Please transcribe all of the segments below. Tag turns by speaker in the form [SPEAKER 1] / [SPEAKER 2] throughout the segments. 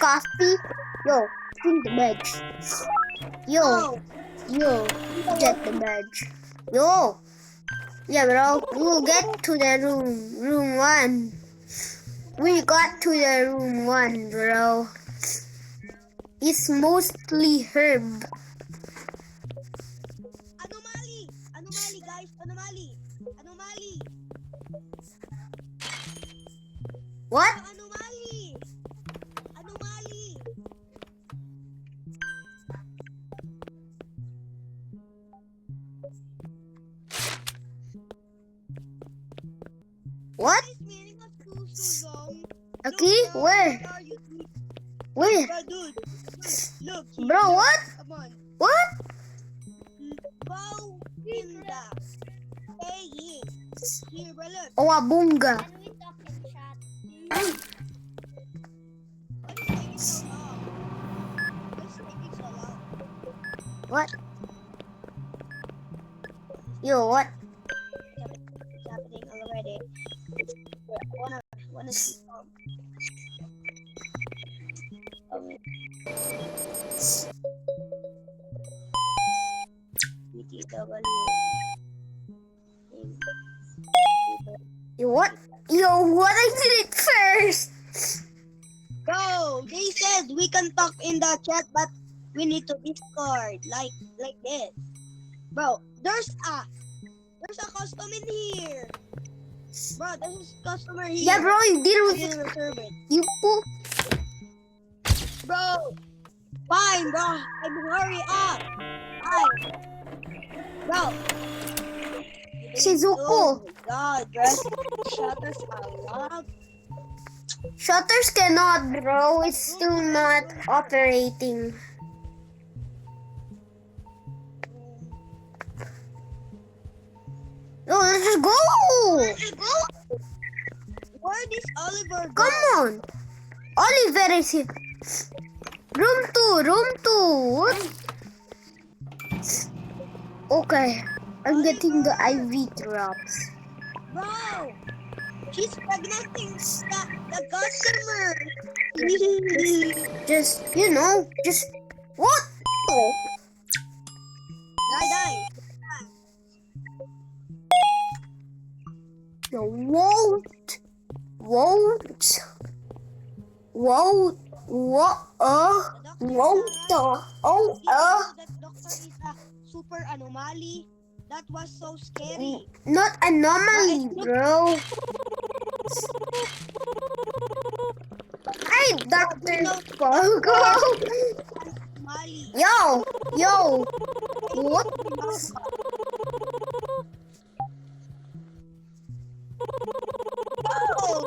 [SPEAKER 1] coffee? Yo, drink the badge. Yo, get the badge. Yo, yeah, bro. We'll get to the room 1. We got to the room 1, bro. It's mostly herb.
[SPEAKER 2] Anomaly, guys. Anomaly.
[SPEAKER 1] What?
[SPEAKER 2] Anomaly.
[SPEAKER 1] What? Okay,
[SPEAKER 2] Look, bro,
[SPEAKER 1] where?
[SPEAKER 2] are you?
[SPEAKER 1] Where?
[SPEAKER 2] Bro, dude. Look.
[SPEAKER 1] Bro,
[SPEAKER 2] look.
[SPEAKER 1] what?
[SPEAKER 2] Come on.
[SPEAKER 1] What?
[SPEAKER 2] Go in the paying. Here, bro, look.
[SPEAKER 1] Owabunga.
[SPEAKER 2] Can we talk in chat? What is taking so long?
[SPEAKER 1] What? Yo, what?
[SPEAKER 2] It's happening already. Wanna see BTW.
[SPEAKER 1] Yo, what? Yo, what? I did it first.
[SPEAKER 2] Bro, they said we can talk in the chat, but we need to Discord like this. Bro, there's a custom in here. Bro, there's a customer here.
[SPEAKER 1] Yeah, bro, you deal
[SPEAKER 2] I
[SPEAKER 1] with
[SPEAKER 2] didn't
[SPEAKER 1] it.
[SPEAKER 2] reserve it.
[SPEAKER 1] You poop.
[SPEAKER 2] Bro, fine, bro. I mean, hurry up. Fine. Bro.
[SPEAKER 1] Shizuku.
[SPEAKER 2] Oh my god, bro. Shutters are locked.
[SPEAKER 1] Shutters cannot, bro. It's still not operating. No, let's just go.
[SPEAKER 2] Where is Oliver?
[SPEAKER 1] Come on. Oliver is here. Room 2. What? Okay. I'm getting the IV drops.
[SPEAKER 2] Bro, she's pregnanting the customer.
[SPEAKER 1] Just what? Oh.
[SPEAKER 2] Die.
[SPEAKER 1] No, won't.
[SPEAKER 2] That doctor is a super anomaly. That was so scary.
[SPEAKER 1] Not anomaly, bro. Hi, Dr. Pogo.
[SPEAKER 2] Anomaly.
[SPEAKER 1] Yo. What?
[SPEAKER 2] Oh.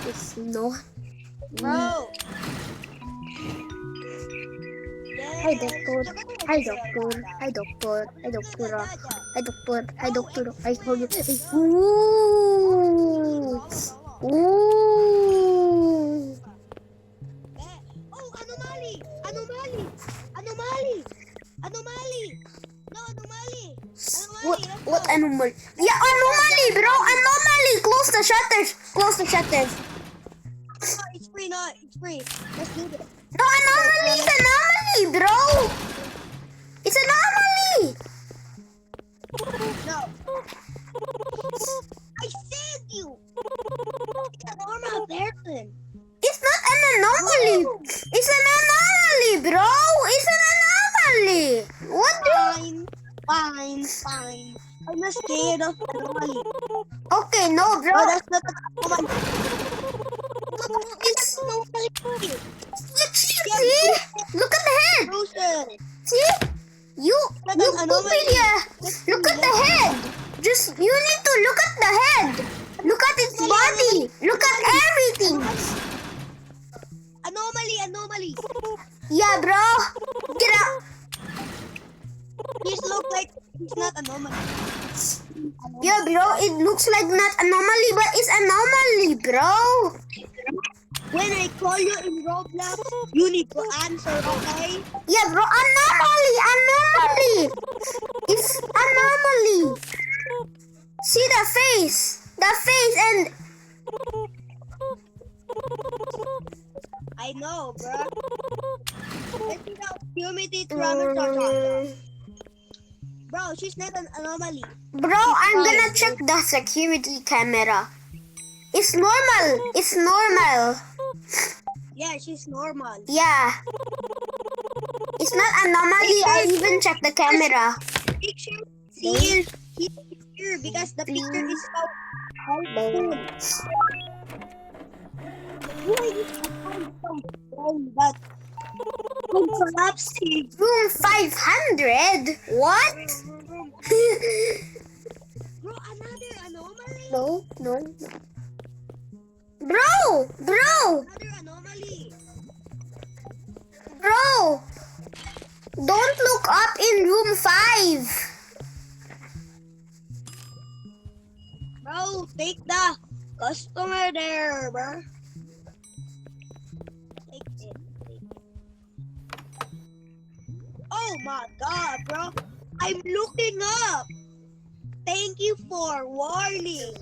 [SPEAKER 1] It's not.
[SPEAKER 2] Bro.
[SPEAKER 1] Hi, doctor. I told you. Ooh.
[SPEAKER 2] Oh, anomaly. No, anomaly.
[SPEAKER 1] What anomaly? Yeah, anomaly, bro. Anomaly. Close the shutters.
[SPEAKER 2] Oh, it's free. Let's do this.
[SPEAKER 1] No, anomaly, bro. It's anomaly.
[SPEAKER 2] No. I said you. It's a normal person.
[SPEAKER 1] It's not an anomaly. It's an anomaly, bro. It's an anomaly. What do?
[SPEAKER 2] Fine. I'm not scared of anomaly.
[SPEAKER 1] Okay, no, bro.
[SPEAKER 2] Oh, that's not an anomaly.
[SPEAKER 1] It's
[SPEAKER 2] Anomaly.
[SPEAKER 1] see. Look at the head.
[SPEAKER 2] Bruises.
[SPEAKER 1] See? You
[SPEAKER 2] That's an anomaly.
[SPEAKER 1] Pupilia. Look at the head. You need to look at the head. Look at its body. Look at everything.
[SPEAKER 2] Anomaly.
[SPEAKER 1] Yeah, bro. Get out.
[SPEAKER 2] This looks like it's not anomaly.
[SPEAKER 1] Yeah, bro. It looks like not anomaly, but it's anomaly, bro.
[SPEAKER 2] When I call you in Roblox, you need to answer, okay?
[SPEAKER 1] Yeah, bro. Anomaly. It's anomaly. See the face! The face and...
[SPEAKER 2] I know, bro. Let's see the humidity parameter. Bro, she's not an anomaly.
[SPEAKER 1] Bro, I'm gonna check the security camera. It's normal. It's normal.
[SPEAKER 2] Yeah, she's normal.
[SPEAKER 1] Yeah. It's not anomaly. I even checked the camera.
[SPEAKER 2] Picture, see here picture because the picture is so helpful. Why is the phone so strong that I'm collapsing?
[SPEAKER 1] Room 500? What?
[SPEAKER 2] Bro, another anomaly?
[SPEAKER 1] No, no, no. Bro! Bro!
[SPEAKER 2] Another anomaly.
[SPEAKER 1] Bro! Don't look up in room 5.
[SPEAKER 2] Bro, take the customer there, bro. Take it. Oh my god, bro. I'm looking up. Thank you for warning.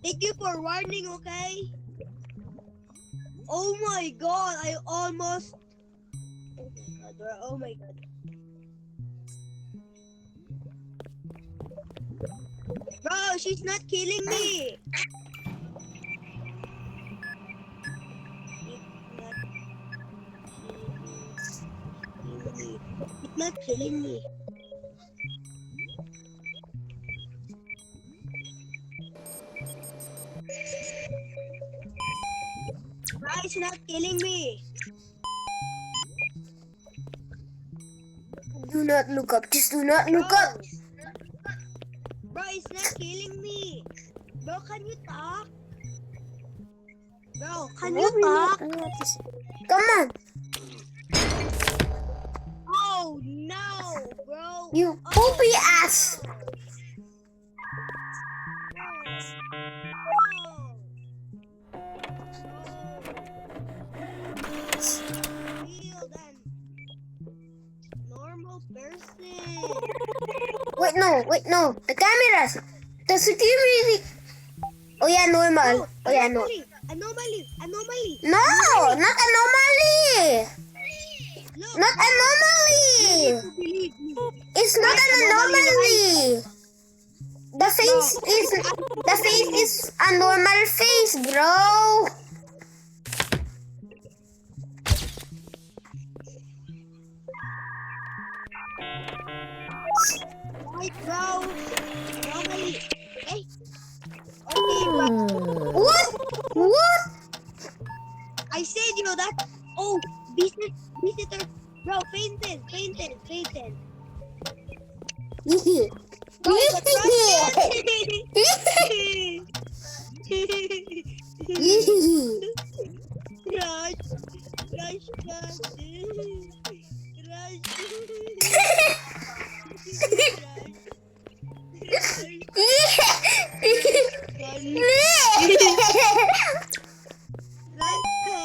[SPEAKER 2] Thank you for warning, okay? Oh my god, I almost... Oh my god, bro. Oh my god. Bro, she's not killing me. It's not killing me. Bro, it's not killing me.
[SPEAKER 1] Do not look up. Just do not look up.
[SPEAKER 2] Bro, it's not killing me. Bro, can you talk? Bro, can you talk?
[SPEAKER 1] Come on.
[SPEAKER 2] Oh no, bro.
[SPEAKER 1] You poopy ass.
[SPEAKER 2] Real than normal person.
[SPEAKER 1] Wait, no. The cameras. The security. Oh yeah, normal. Oh yeah, no.
[SPEAKER 2] Anomaly.
[SPEAKER 1] No, not anomaly.
[SPEAKER 2] Look,
[SPEAKER 1] Not anomaly.
[SPEAKER 2] believe me.
[SPEAKER 1] It's not an anomaly. The face is a normal face, bro.
[SPEAKER 2] Right, bro. Anomaly. Okay. Okay, bro.
[SPEAKER 1] What?
[SPEAKER 2] I said you know that. Oh, visitor. Bro, fainted. Bro,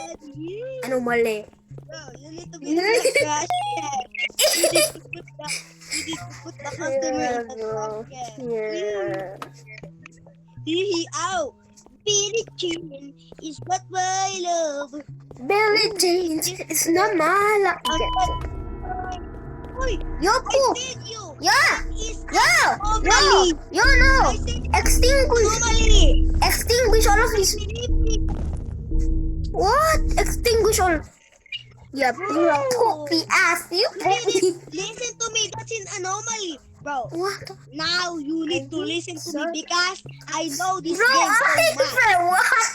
[SPEAKER 2] the
[SPEAKER 1] Anomaly.
[SPEAKER 2] Bro, you need to be the trash can. You need to put the customer in the trash can.
[SPEAKER 1] Yeah.
[SPEAKER 2] Hee out. Billy Jean is what I love.
[SPEAKER 1] Billy Jean is not my luck.
[SPEAKER 2] Oi,
[SPEAKER 1] Yo,
[SPEAKER 2] I
[SPEAKER 1] poop.
[SPEAKER 2] said you.
[SPEAKER 1] Yeah.
[SPEAKER 2] That is
[SPEAKER 1] Yo, no.
[SPEAKER 2] I said
[SPEAKER 1] Extinguish.
[SPEAKER 2] anomaly.
[SPEAKER 1] Extinguish all of this.
[SPEAKER 2] Believe me.
[SPEAKER 1] What? Extinguish all. Yeah, bro. Poopy ass. You poopy.
[SPEAKER 2] Listen to me. That's an anomaly. Bro,
[SPEAKER 1] What?
[SPEAKER 2] now you need to listen to me because I know this
[SPEAKER 1] Bro,
[SPEAKER 2] game so much.
[SPEAKER 1] for what?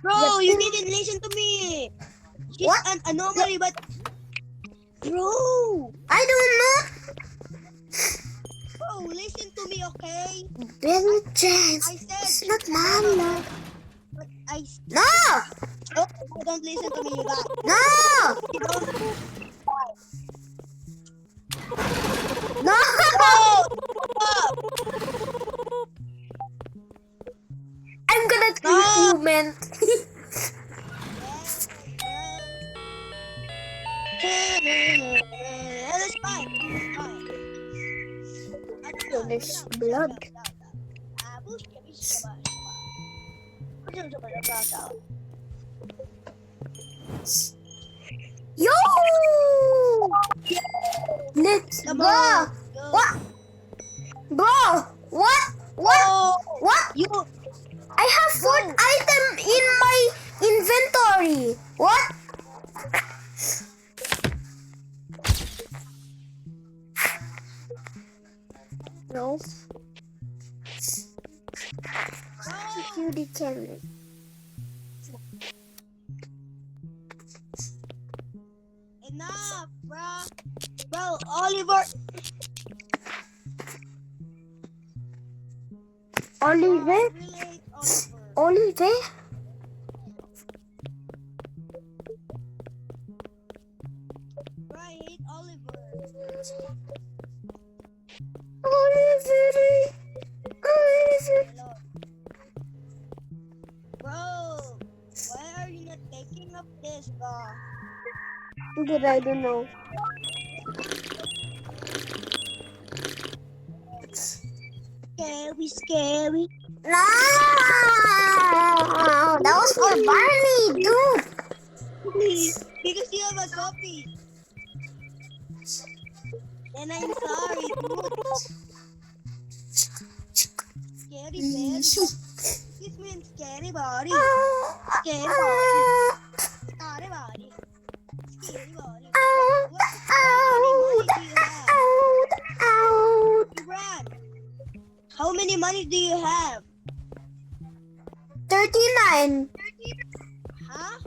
[SPEAKER 2] Bro, you didn't listen to me. She's
[SPEAKER 1] What?
[SPEAKER 2] an anomaly, but... Bro,
[SPEAKER 1] I don't know.
[SPEAKER 2] bro, listen to me, okay?
[SPEAKER 1] Billy Jean
[SPEAKER 2] I said
[SPEAKER 1] is not my luck.
[SPEAKER 2] But I...
[SPEAKER 1] No!
[SPEAKER 2] Oh, don't listen to me, you guys.
[SPEAKER 1] No!
[SPEAKER 2] You don't...
[SPEAKER 1] No!
[SPEAKER 2] Oh, stop.
[SPEAKER 1] I'm gonna kill
[SPEAKER 2] No.
[SPEAKER 1] you, man.
[SPEAKER 2] That's fine.
[SPEAKER 1] There's blood. Yo! Let's
[SPEAKER 2] Come
[SPEAKER 1] go!
[SPEAKER 2] on.
[SPEAKER 1] What? Bro! What? What?
[SPEAKER 2] Oh,
[SPEAKER 1] What?
[SPEAKER 2] you.
[SPEAKER 1] I have fourth item in my inventory. What? No. Security camera.
[SPEAKER 2] Enough, bro. Bro, Oliver.
[SPEAKER 1] Oliver?
[SPEAKER 2] I really hate Oliver.
[SPEAKER 1] Oliver?
[SPEAKER 2] Bro, I hate Oliver.
[SPEAKER 1] Oliver.
[SPEAKER 2] Hello. Bro, why are you not taking up this, bro?
[SPEAKER 1] But I don't know.
[SPEAKER 2] Scary.
[SPEAKER 1] No! That was for Barney, dude.
[SPEAKER 2] Please, because you have a copy. And I'm sorry, dude. Scary bed. This means scary body. Scary body. Scary body. Scary body. How many money do you have?
[SPEAKER 1] 39.
[SPEAKER 2] Huh?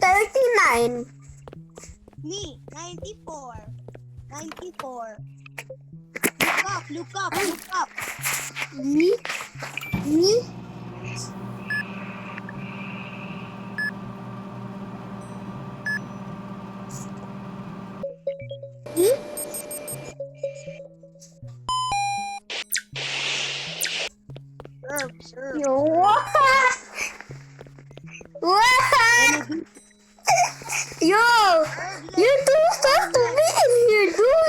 [SPEAKER 1] 39.
[SPEAKER 2] Me, 94. 94. Look up.
[SPEAKER 1] Me? Me? Me?
[SPEAKER 2] Serve.
[SPEAKER 1] Yo, what? What? Yo, you don't have to be in here, dude.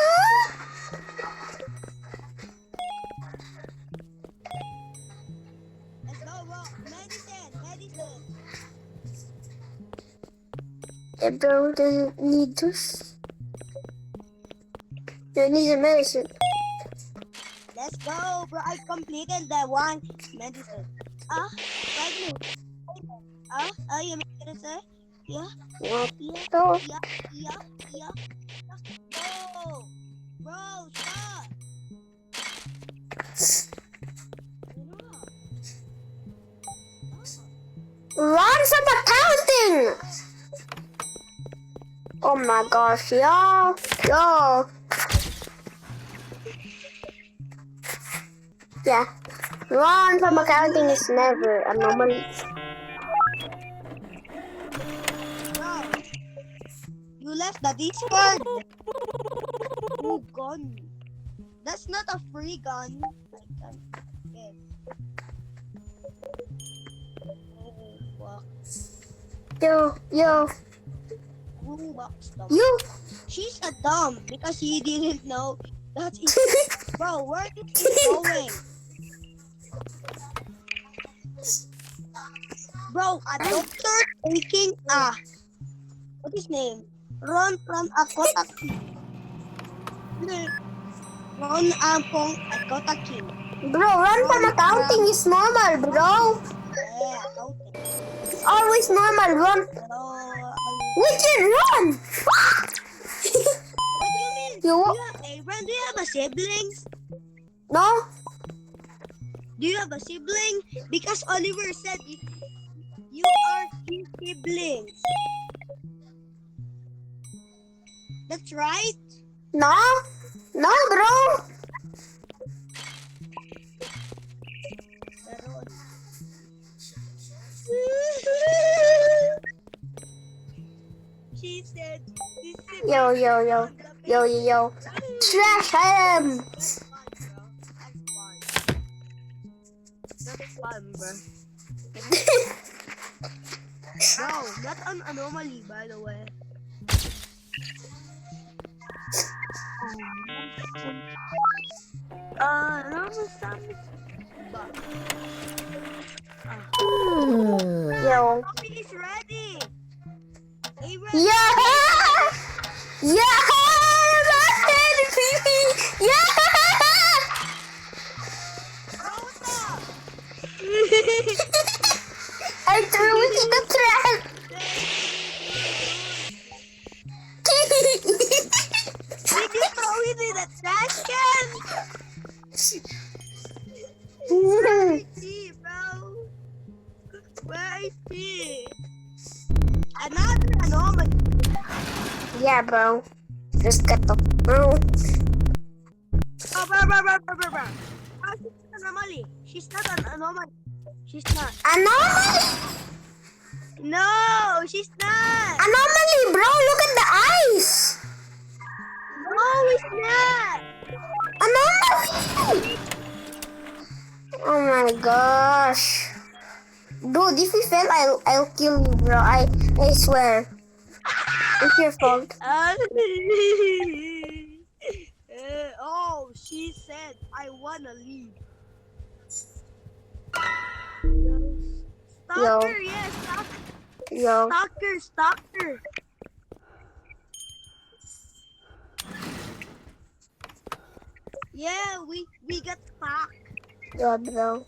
[SPEAKER 2] Let's go, bro. Medicine.
[SPEAKER 1] Bro, do you need this? You need a medicine.
[SPEAKER 2] Let's go, bro. I completed the one medicine. Right now. You mean to say? Yeah.
[SPEAKER 1] What?
[SPEAKER 2] Yeah.
[SPEAKER 1] So,
[SPEAKER 2] Yeah. Bro. Bro, stop.
[SPEAKER 1] run from accounting! Oh my gosh, yo. Yeah, run from accounting is never a normal.
[SPEAKER 2] Bro. You left the Discord. Oh, gun. That's not a free gun. I can't get. Oh, fuck.
[SPEAKER 1] Yo. You.
[SPEAKER 2] She's a dumb because he didn't know that is. Bro, where is he going? Bro, a doctor taking what's his name? Ron from Akotaki. Ron Ampong Akotaki.
[SPEAKER 1] Bro, run from accounting is normal, bro.
[SPEAKER 2] Yeah, accounting.
[SPEAKER 1] It's always normal, run. We can run!
[SPEAKER 2] What do you mean?
[SPEAKER 1] You
[SPEAKER 2] Do you have a siblings?
[SPEAKER 1] No?
[SPEAKER 2] Do you have a sibling? Because Oliver said you are his siblings. That's right?
[SPEAKER 1] No, bro.
[SPEAKER 2] She said,
[SPEAKER 1] Yo. Trash him.
[SPEAKER 2] That's fun, bro. Bro, that's an anomaly, by the way. Normal summit. Ba?
[SPEAKER 1] Yo.
[SPEAKER 2] Coffee is ready. Hey,
[SPEAKER 1] Yeah! Yeah! Yeah!
[SPEAKER 2] Rota!
[SPEAKER 1] I threw it in the trash.
[SPEAKER 2] Did you throw it in the trash can? Where is she, bro? Where is she? Another anomaly.
[SPEAKER 1] Yeah, bro. Just got the bro.
[SPEAKER 2] Oh, bro. Oh, she's an anomaly. She's not an anomaly. She's not.
[SPEAKER 1] Anomaly!
[SPEAKER 2] No, she's not.
[SPEAKER 1] Anomaly, bro. Look at the eyes.
[SPEAKER 2] No, it's not.
[SPEAKER 1] Anomaly! Oh my gosh. Dude, if you fail, I'll kill you, bro. I swear. It's your fault.
[SPEAKER 2] Oh, she said, I wanna leave.
[SPEAKER 1] Yo.
[SPEAKER 2] Stalker, yes,
[SPEAKER 1] Yo.
[SPEAKER 2] stalker. Yeah, we got stuck.
[SPEAKER 1] Yo, bro.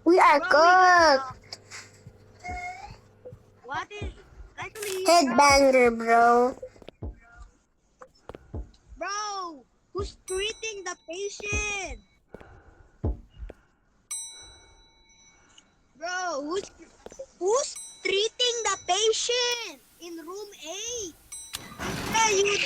[SPEAKER 1] We are
[SPEAKER 2] Bro,
[SPEAKER 1] good.
[SPEAKER 2] What is actually
[SPEAKER 1] Headbanger, bro.
[SPEAKER 2] Bro, who's treating the patient? Bro, who's treating the patient in room 8? Yeah, you